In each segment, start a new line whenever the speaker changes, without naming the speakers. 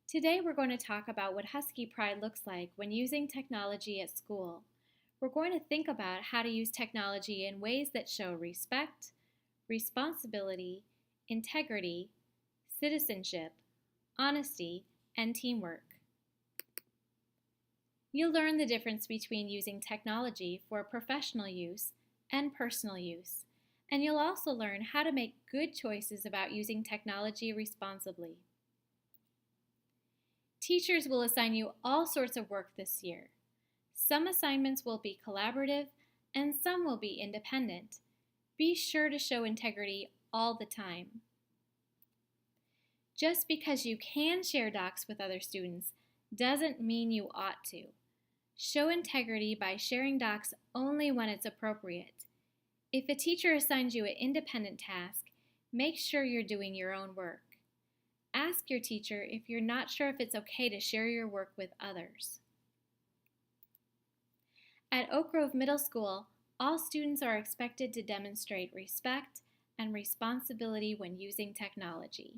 Today we're going to talk about what Husky Pride looks like when using technology at school. We're going to think about how to use technology in ways that show respect, responsibility, integrity, citizenship, honesty, and teamwork. You'll learn the difference between using technology for professional use and personal use, and you'll also learn how to make good choices about using technology responsibly. Teachers will assign you all sorts of work this year. Some assignments will be collaborative and some will be independent. Be sure to show integrity all the time. Just because you can share docs with other students doesn't mean you ought to. Show integrity by sharing docs only when it's appropriate. If a teacher assigns you an independent task, make sure you're doing your own work. Ask your teacher if you're not sure if it's okay to share your work with others. At Oak Grove Middle School, all students are expected to demonstrate respect and responsibility when using technology.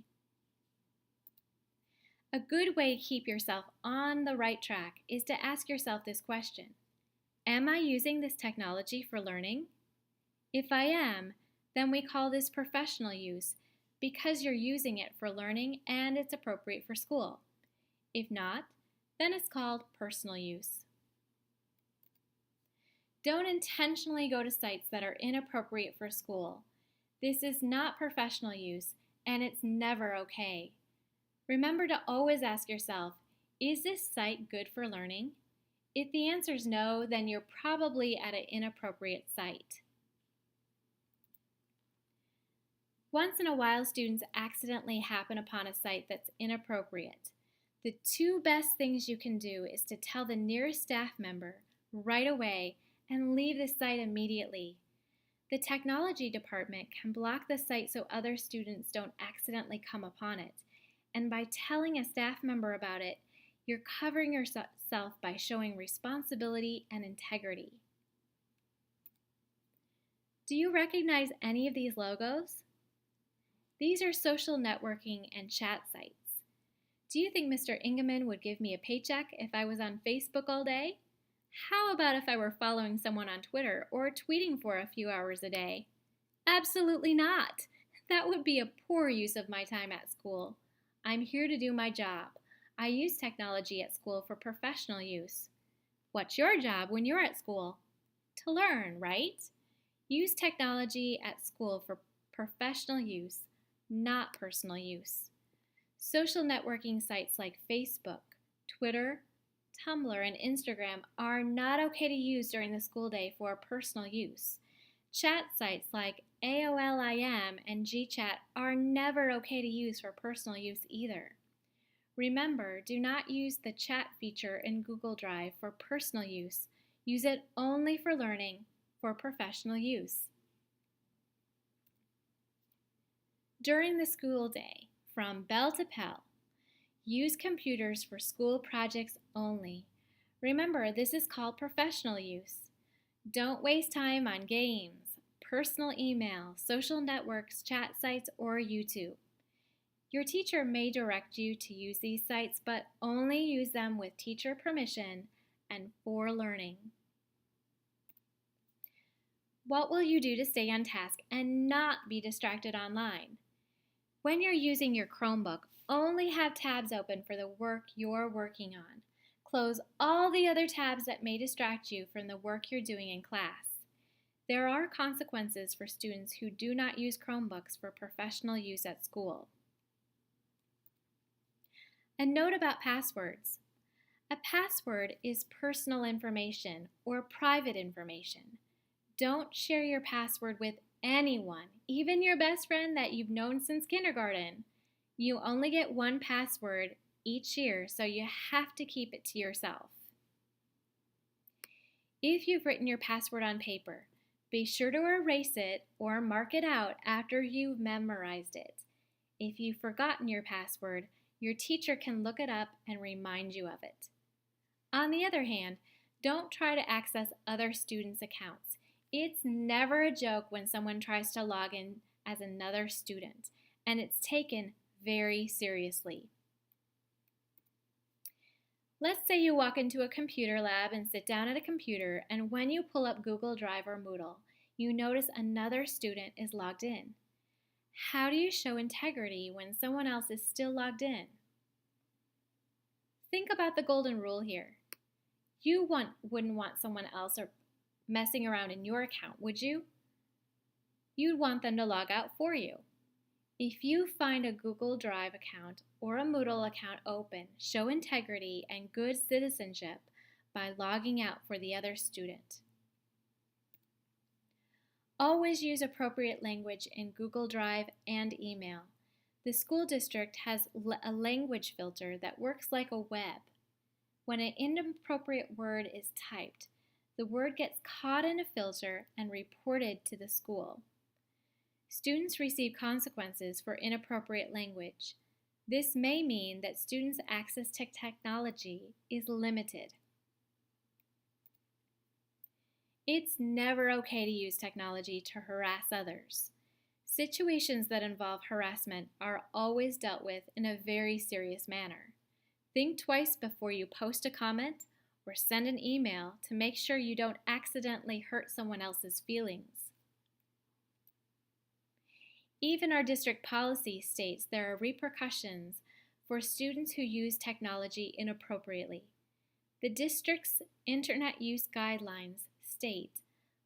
A good way to keep yourself on the right track is to ask yourself this question: am I using this technology for learning? If I am, then we call this professional use because you're using it for learning and it's appropriate for school. If not, then it's called personal use. Don't intentionally go to sites that are inappropriate for school. This is not professional use, and it's never okay. Remember to always ask yourself, is this site good for learning? If the answer is no, then you're probably at an inappropriate site. Once in a while, students accidentally happen upon a site that's inappropriate. The two best things you can do is to tell the nearest staff member right away and leave the site immediately. The technology department can block the site so other students don't accidentally come upon it. And by telling a staff member about it, you're covering yourself by showing responsibility and integrity. Do you recognize any of these logos? These are social networking and chat sites. Do you think Mr. Ingeman would give me a paycheck if I was on Facebook all day? How about if I were following someone on Twitter or tweeting for a few hours a day? Absolutely not. That would be a poor use of my time at school. I'm here to do my job. I use technology at school for professional use. What's your job when you're at school? To learn, right? Use technology at school for professional use, not personal use. Social networking sites like Facebook, Twitter, Tumblr, and Instagram are not okay to use during the school day for personal use. Chat sites like AOLIM and GChat are never okay to use for personal use either. Remember, do not use the chat feature in Google Drive for personal use. Use it only for learning, for professional use. During the school day, from bell to bell, use computers for school projects only. Remember, this is called professional use. Don't waste time on games, personal email, social networks, chat sites, or YouTube. Your teacher may direct you to use these sites, but only use them with teacher permission and for learning. What will you do to stay on task and not be distracted online? When you're using your Chromebook, only have tabs open for the work you're working on. Close all the other tabs that may distract you from the work you're doing in class. There are consequences for students who do not use Chromebooks for professional use at school. A note about passwords. A password is personal information or private information. Don't share your password with anyone, even your best friend that you've known since kindergarten. You only get one password each year, so you have to keep it to yourself. If you've written your password on paper, be sure to erase it or mark it out after you've memorized it. If you've forgotten your password, your teacher can look it up and remind you of it. On the other hand, don't try to access other students' accounts. It's never a joke when someone tries to log in as another student, and it's taken very seriously. Let's say you walk into a computer lab and sit down at a computer, and when you pull up Google Drive or Moodle, you notice another student is logged in. How do you show integrity when someone else is still logged in? Think about the golden rule here. You wouldn't want someone else messing around in your account, would you? You'd want them to log out for you. If you find a Google Drive account or a Moodle account open, show integrity and good citizenship by logging out for the other student. Always use appropriate language in Google Drive and email. The school district has a language filter that works like a web. When an inappropriate word is typed, the word gets caught in a filter and reported to the school. Students receive consequences for inappropriate language. This may mean that students' access to technology is limited. It's never okay to use technology to harass others. Situations that involve harassment are always dealt with in a very serious manner. Think twice before you post a comment or send an email to make sure you don't accidentally hurt someone else's feelings. Even our district policy states there are repercussions for students who use technology inappropriately. The district's Internet use guidelines state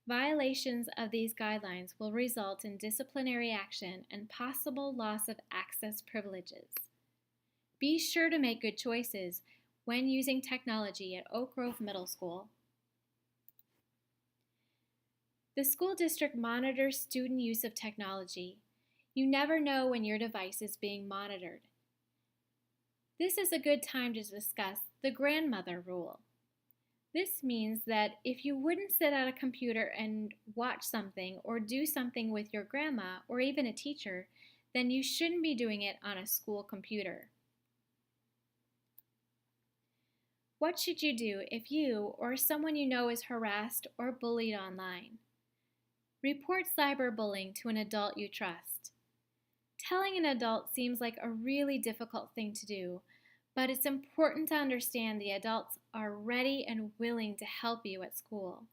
violations of these guidelines will result in disciplinary action and possible loss of access privileges. Be sure to make good choices when using technology at Oak Grove Middle School. The school district monitors student use of technology. You never know when your device is being monitored. This is a good time to discuss the grandmother rule. This means that if you wouldn't sit at a computer and watch something or do something with your grandma or even a teacher, then you shouldn't be doing it on a school computer. What should you do if you or someone you know is harassed or bullied online? Report cyberbullying to an adult you trust. Telling an adult seems like a really difficult thing to do, but it's important to understand the adults are ready and willing to help you at school.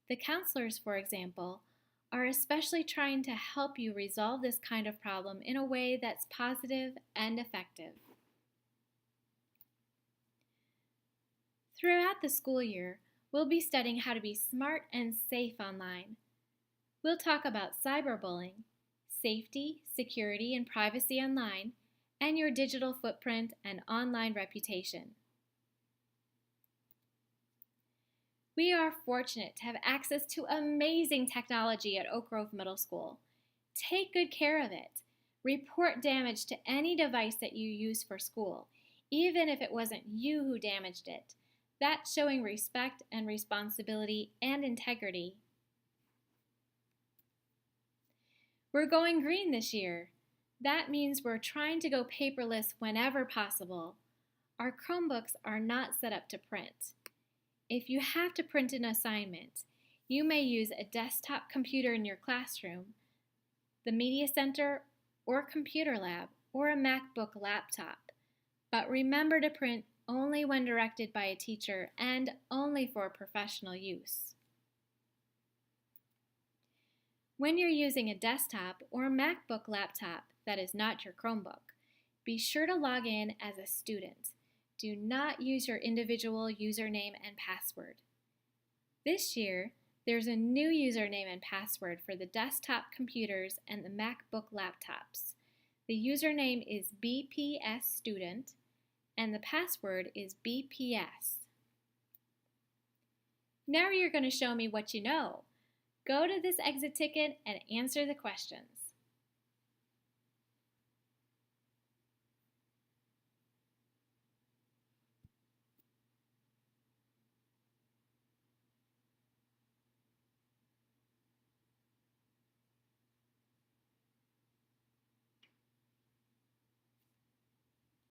The counselors, for example, are especially trying to help you resolve this kind of problem in a way that's positive and effective. Throughout the school year, we'll be studying how to be smart and safe online. We'll talk about cyberbullying, safety, security, and privacy online, and your digital footprint and online reputation. We are fortunate to have access to amazing technology at Oak Grove Middle School. Take good care of it. Report damage to any device that you use for school, even if it wasn't you who damaged it. That's showing respect and responsibility and integrity. We're going green this year. That means we're trying to go paperless whenever possible. Our Chromebooks are not set up to print. If you have to print an assignment, you may use a desktop computer in your classroom, the media center, or computer lab, or a MacBook laptop. But remember to print only when directed by a teacher and only for professional use. When you're using a desktop or MacBook laptop that is not your Chromebook, be sure to log in as a student. Do not use your individual username and password. This year, there's a new username and password for the desktop computers and the MacBook laptops. The username is BPSStudent and the password is BPS. Now you're going to show me what you know. Go to this exit ticket and answer the questions.